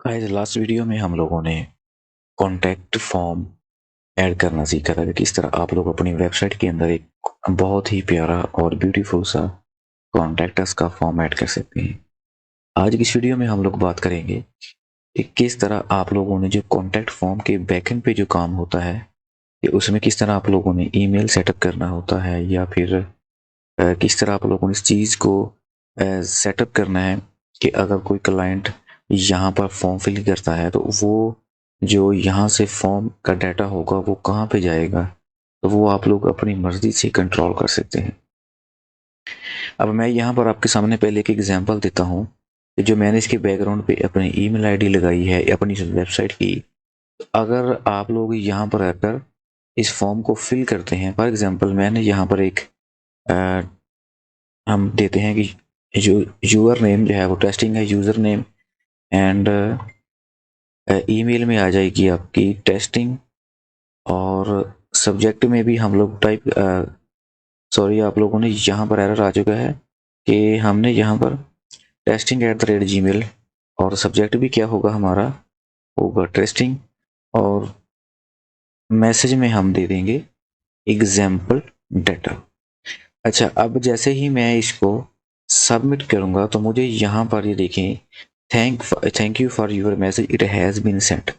Guys last video में हम लोगों ने कॉन्टैक्ट फॉर्म ऐड करना सीखा था कि किस तरह आप लोग अपनी वेबसाइट के अंदर एक बहुत ही प्यारा और ब्यूटीफुल सा कॉन्टैक्ट अस का फॉर्म ऐड कर सकते हैं। आज की इस वीडियो में हम लोग बात करेंगे कि किस तरह आप लोगों ने जो कॉन्टैक्ट फॉर्म के बैकएंड पे जो काम होता है कि उसमें किस तरह आप लोगों ने ईमेल सेटअप करना होता है या फिर किस तरह आप लोगों ने इस चीज़ को सेटअप करना है कि अगर कोई क्लाइंट यहाँ पर फॉर्म फिल करता है तो वो जो यहाँ से फॉर्म का डाटा होगा वो कहाँ पे जाएगा, तो वो आप लोग अपनी मर्जी से कंट्रोल कर सकते हैं। अब मैं यहाँ पर आपके सामने पहले एक एग्जांपल देता हूँ कि जो मैंने इसके बैकग्राउंड पे अपनी ईमेल आईडी लगाई है अपनी वेबसाइट की। अगर आप लोग यहाँ पर आकर इस फॉर्म को फिल करते हैं, फॉर एग्जांपल मैंने यहाँ पर एक हम देते हैं कि जो यूज़र नेम जो है वो टेस्टिंग है, यूज़र नेम एंड ईमेल में आ जाएगी आपकी टेस्टिंग, और सब्जेक्ट में भी हम लोग टाइप सॉरी आप लोगों ने यहाँ पर एरर आ चुका है कि हमने यहाँ पर testing@gmail और सब्जेक्ट भी क्या होगा हमारा, होगा टेस्टिंग, और मैसेज में हम दे देंगे एग्जाम्पल डाटा। अच्छा, अब जैसे ही मैं इसको सबमिट करूंगा तो मुझे यहाँ पर ये देखें thank you for your message it has been sent.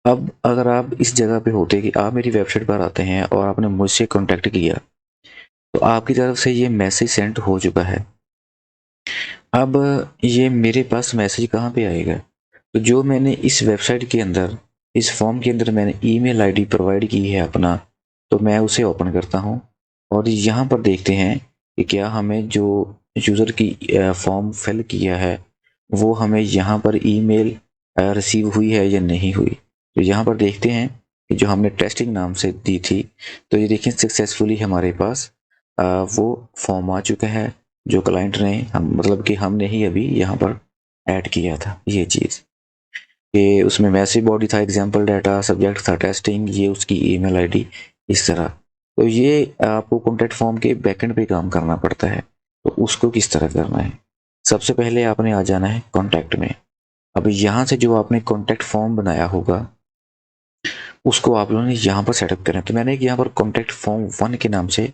अब अगर आप इस जगह पे होते कि आप मेरी वेबसाइट पर आते हैं और आपने मुझसे कांटेक्ट किया तो आपकी तरफ से ये मैसेज सेंड हो चुका है। अब ये मेरे पास मैसेज कहाँ पे आएगा, तो जो मैंने इस वेबसाइट के अंदर इस फॉर्म के अंदर मैंने ईमेल आईडी प्रोवाइड की है अपना, तो मैं उसे ओपन करता हूँ और यहाँ पर देखते हैं कि क्या हमें जो यूज़र की फॉर्म फिल किया है वो हमें यहाँ पर ईमेल रिसीव हुई है या नहीं हुई। तो यहाँ पर देखते हैं कि जो हमने टेस्टिंग नाम से दी थी, तो ये देखिए सक्सेसफुली हमारे पास वो फॉर्म आ चुका है जो क्लाइंट ने हम मतलब कि हमने ही अभी यहाँ पर ऐड किया था ये चीज़ कि उसमें मैसेज बॉडी था एग्जाम्पल डाटा, सब्जेक्ट था टेस्टिंग, ये उसकी ईमेल आईडी इस तरह। तो ये आपको कॉन्टैक्ट फॉर्म के बैकएंड पे काम करना पड़ता है। तो उसको किस तरह करना है, सबसे पहले आपने आ जाना है कॉन्टैक्ट में। अब यहाँ से जो आपने कॉन्टैक्ट फॉर्म बनाया होगा उसको आप लोगों ने यहाँ पर सेटअप करना है। तो मैंने एक यहाँ पर कॉन्टैक्ट फॉर्म 1 के नाम से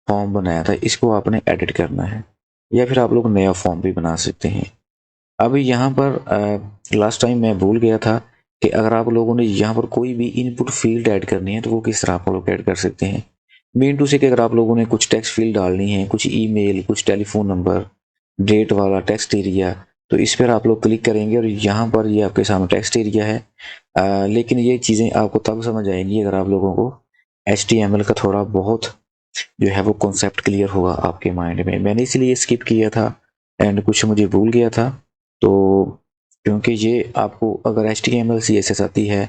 फॉर्म बनाया था, इसको आपने एडिट करना है या फिर आप लोग नया फॉर्म भी बना सकते हैं। अब यहाँ पर लास्ट टाइम मैं भूल गया था कि अगर आप लोगों ने यहाँ पर कोई भी इनपुट फील्ड ऐड करनी है तो वो किस तरह आप लोग ऐड कर सकते हैं। मेन टू से कि अगर आप लोगों ने कुछ टेक्स्ट फील्ड डालनी है, कुछ ईमेल, कुछ टेलीफोन नंबर, डेट वाला टेक्स्ट एरिया, तो इस पर आप लोग क्लिक करेंगे और यहाँ पर ये आपके सामने टेक्स्ट एरिया है। लेकिन ये चीज़ें आपको तब समझ आएंगी अगर आप लोगों को HTML का थोड़ा बहुत जो है वो कॉन्सेप्ट क्लियर होगा आपके माइंड में। मैंने इसलिए स्किप किया था एंड कुछ मुझे भूल गया था। तो क्योंकि ये आपको अगर HTML CSS आती है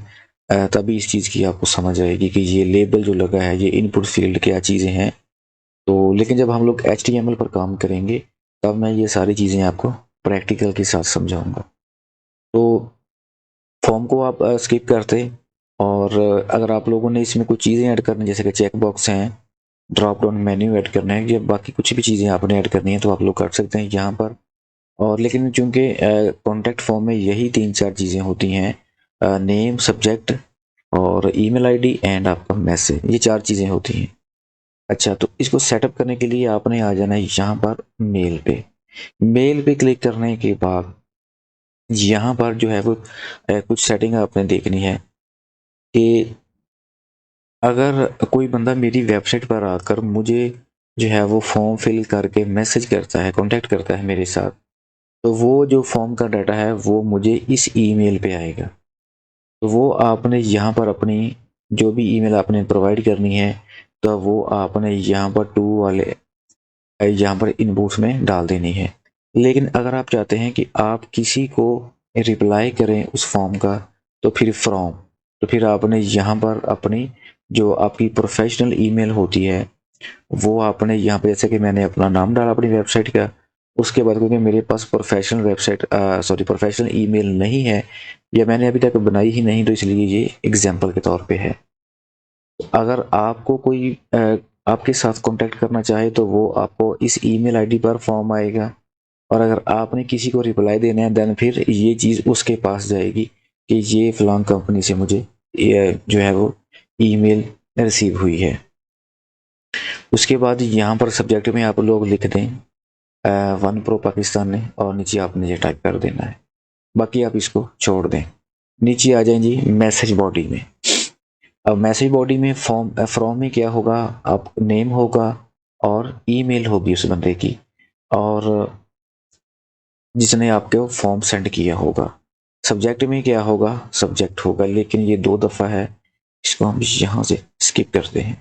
तभी इस चीज़ की आपको समझ आएगी कि ये लेबल जो लगा है ये इनपुट फील्ड क्या चीज़ें हैं। तो लेकिन जब हम लोग HTML पर काम करेंगे तब मैं ये सारी चीज़ें आपको प्रैक्टिकल के साथ समझाऊंगा। तो फॉर्म को आप स्किप करते, और अगर आप लोगों ने इसमें कुछ चीज़ें ऐड करनी जैसे कि चेक बॉक्स हैं, ड्रॉप डाउन मेन्यू ऐड करना है या बाकी कुछ भी चीज़ें आपने ऐड करनी है तो आप लोग कर सकते हैं यहाँ पर। और लेकिन चूंकि कॉन्टैक्ट फॉर्म में यही 3-4 चीज़ें होती हैं, नेम, सब्जेक्ट और ईमेल आईडी एंड आपका मैसेज, ये 4 चीज़ें होती हैं। अच्छा, तो इसको सेटअप करने के लिए आपने आ जाना है यहाँ पर मेल पे। मेल पे क्लिक करने के बाद यहाँ पर जो है वो कुछ सेटिंग आपने देखनी है कि अगर कोई बंदा मेरी वेबसाइट पर आकर मुझे जो है वो फॉर्म फिल करके मैसेज करता है, कांटेक्ट करता है मेरे साथ, तो वो जो फॉर्म का डाटा है वो मुझे इस ईमेल पे आएगा। तो वो आपने यहाँ पर अपनी जो भी ईमेल आपने प्रोवाइड करनी है तो वो आपने यहाँ पर टू वाले यहाँ पर इनबॉक्स में डाल देनी है। लेकिन अगर आप चाहते हैं कि आप किसी को रिप्लाई करें उस फॉर्म का, तो फिर फ्रॉम, तो फिर आपने यहाँ पर अपनी जो आपकी प्रोफेशनल ईमेल होती है वो आपने यहाँ पे, जैसे कि मैंने अपना नाम डाला अपनी वेबसाइट का, उसके बाद क्योंकि मेरे पास प्रोफेशनल वेबसाइट प्रोफेशनल ईमेल नहीं है या मैंने अभी तक बनाई ही नहीं, तो इसलिए ये एग्जाम्पल के तौर पे है। अगर आपको कोई आपके साथ कांटेक्ट करना चाहे तो वो आपको इस ईमेल आईडी पर फॉर्म आएगा, और अगर आपने किसी को रिप्लाई देना है देन फिर ये चीज़ उसके पास जाएगी कि ये फलां कंपनी से मुझे ये जो है वो ईमेल रिसीव हुई है। उसके बाद यहाँ पर सब्जेक्ट में आप लोग लिख दें वन प्रो पाकिस्तान ने, और नीचे आपने ये टाइप कर देना है, बाकी आप इसको छोड़ दें। नीचे आ जाएं जी मैसेज बॉडी में। अब मैसेज बॉडी में फ्रॉम में क्या होगा, आप नेम होगा और ईमेल होगी उस बंदे की, और जिसने आपको फॉर्म सेंड किया होगा। सब्जेक्ट में क्या होगा, सब्जेक्ट होगा, लेकिन ये 2 दफ़ा है, इसको हम यहाँ से स्किप करते हैं।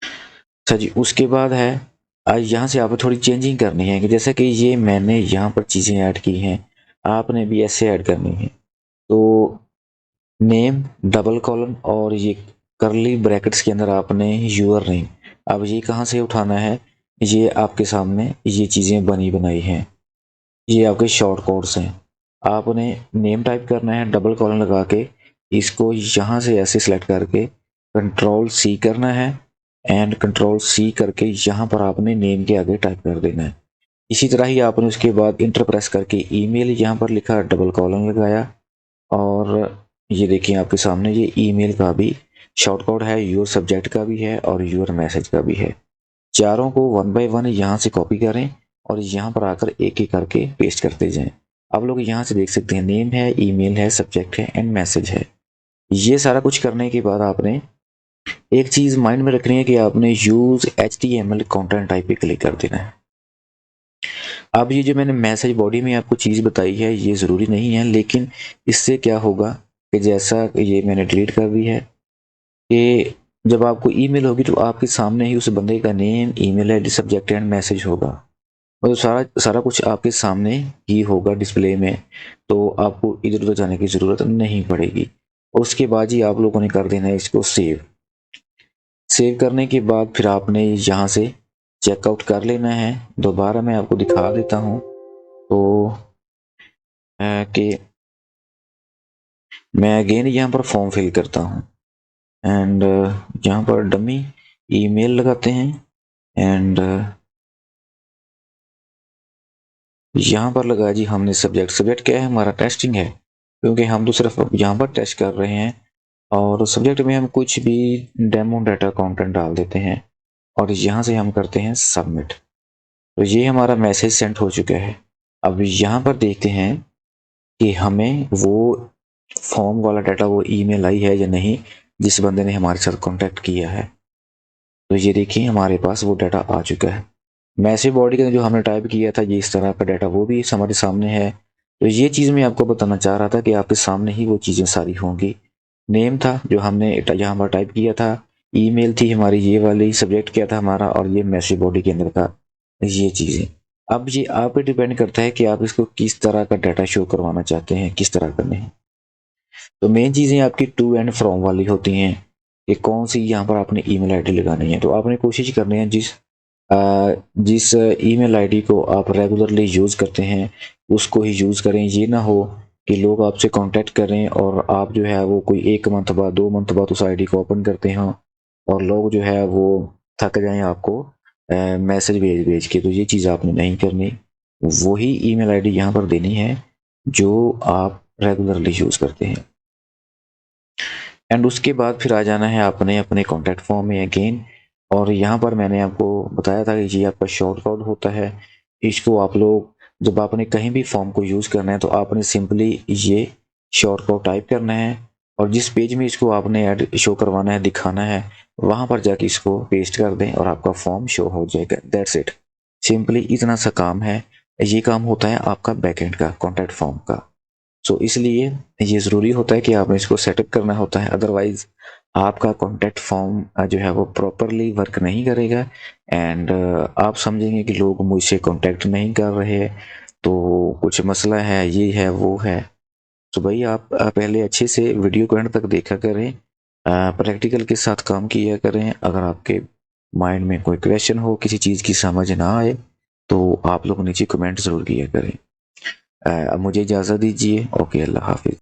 अच्छा जी, उसके बाद है यहाँ से आपको थोड़ी चेंजिंग करनी है कि जैसे कि ये मैंने यहाँ पर चीज़ें ऐड की हैं, आपने भी ऐसे ऐड करनी है। तो नेम डबल कॉलन और ये करली ब्रैकेट्स के अंदर आपने यूर नेम, अब ये कहाँ से उठाना है, ये आपके सामने ये चीज़ें बनी बनाई हैं, ये आपके शॉर्ट कोड्स हैं। आपने नेम टाइप करना है, डबल कॉलन लगा के इसको यहाँ से ऐसे सिलेक्ट करके कंट्रोल सी करना है, एंड कंट्रोल सी करके यहाँ पर आपने नेम के आगे टाइप कर देना है। इसी तरह ही आपने उसके बाद इंटर प्रेस करके ईमेल यहाँ पर लिखा, डबल कॉलन लगाया, और ये देखिए आपके सामने ये ईमेल का भी शॉर्ट कोड है, योर सब्जेक्ट का भी है और योर मैसेज का भी है। चारों को 1 बाय 1 यहाँ से कॉपी करें और यहाँ पर आकर एक एक करके पेस्ट करते जाएं। आप लोग यहाँ से देख सकते हैं नेम है, ईमेल है, सब्जेक्ट है एंड मैसेज है। ये सारा कुछ करने के बाद आपने एक चीज़ माइंड में रखनी है कि आपने यूज HTML कंटेंट टाइप पे क्लिक कर देना है। अब ये जो मैंने मैसेज बॉडी में आपको चीज़ बताई है ये ज़रूरी नहीं है, लेकिन इससे क्या होगा कि जैसा ये मैंने डिलीट कर दी है कि जब आपको ईमेल होगी तो आपके सामने ही उस बंदे का name, email ID, subject and message होगा, और सारा कुछ आपके सामने ही होगा डिस्प्ले में, तो आपको इधर उधर जाने की ज़रूरत नहीं पड़ेगी। और उसके बाद ही आप लोगों ने कर देना है इसको सेव। सेव करने के बाद फिर आपने यहाँ से चेकआउट कर लेना है। दोबारा मैं आपको दिखा देता हूँ तो कि मैं अगेन यहाँ पर फॉर्म फिल करता हूँ, एंड यहाँ पर डमी ईमेल लगाते हैं, एंड यहाँ पर लगा जी हमने सब्जेक्ट क्या है हमारा, टेस्टिंग है, क्योंकि हम तो सिर्फ यहाँ पर टेस्ट कर रहे हैं। और सब्जेक्ट में हम कुछ भी डेमो डाटा कंटेंट डाल देते हैं और यहाँ से हम करते हैं सबमिट। तो ये हमारा मैसेज सेंड हो चुका है। अब यहाँ पर देखते हैं कि हमें वो फॉर्म वाला डाटा, वो ईमेल आई है या नहीं जिस बंदे ने हमारे साथ कांटेक्ट किया है। तो ये देखिए हमारे पास वो डाटा आ चुका है। मैसेज बॉडी का जो हमने टाइप किया था ये इस तरह का डाटा वो भी हमारे सामने है। तो ये चीज़ मैं आपको बताना चाह रहा था कि आपके सामने ही वो चीज़ें सारी होंगी। नेम था जो हमने यहाँ पर टाइप किया था, ईमेल थी हमारी ये वाली, सब्जेक्ट क्या था हमारा, और ये मैसेज बॉडी के अंदर का ये चीज़ें। अब ये आप पे डिपेंड करता है कि आप इसको किस तरह का डाटा शो करवाना चाहते हैं, किस तरह करने हैं। तो मेन चीज़ें आपकी टू एंड फ्रॉम वाली होती हैं कि कौन सी यहाँ पर आपने ईमेल आईडी लगानी है। तो आपने कोशिश करनी है जिस ईमेल आईडी को आप रेगुलरली यूज़ करते हैं उसको ही यूज़ करें। ये ना हो कि लोग आपसे कांटेक्ट करें और आप जो है वो कोई 1 मंथ बाद 2 मंथ बाद उस आईडी को ओपन करते हो और लोग जो है वो थक जाएं आपको मैसेज भेज के। तो ये चीज़ आपने नहीं करनी, वही ईमेल आईडी यहाँ पर देनी है जो आप रेगुलरली यूज़ करते हैं। एंड उसके बाद फिर आ जाना है आपने अपने कॉन्टैक्ट फॉर्म में अगेन, और यहाँ पर मैंने आपको बताया था कि ये आपका शॉर्ट कोड होता है। इसको आप लोग जब आपने कहीं भी फॉर्म को यूज़ करना है तो आपने सिंपली ये शॉर्ट कोड टाइप करना है और जिस पेज में इसको आपने ऐड शो करवाना है, दिखाना है, वहाँ पर जाके इसको पेस्ट कर दें और आपका फॉर्म शो हो जाएगा। दैट्स इट, सिंपली इतना सा काम है। ये काम होता है आपका बैकएंड का, कॉन्टैक्ट फॉर्म का। सो इसलिए ये ज़रूरी होता है कि आपने इसको सेटअप करना होता है, अदरवाइज आपका कॉन्टैक्ट फॉर्म जो है वो प्रॉपरली वर्क नहीं करेगा एंड आप समझेंगे कि लोग मुझसे कॉन्टैक्ट नहीं कर रहे, तो कुछ मसला है, ये है वो है। तो भाई आप पहले अच्छे से वीडियो को एंड तक देखा करें, प्रैक्टिकल के साथ काम किया करें। अगर आपके माइंड में कोई क्वेश्चन हो, किसी चीज़ की समझ ना आए तो आप लोग नीचे कमेंट ज़रूर किया करें। अब मुझे इजाज़त दीजिए। ओके, अल्लाह हाफिज़।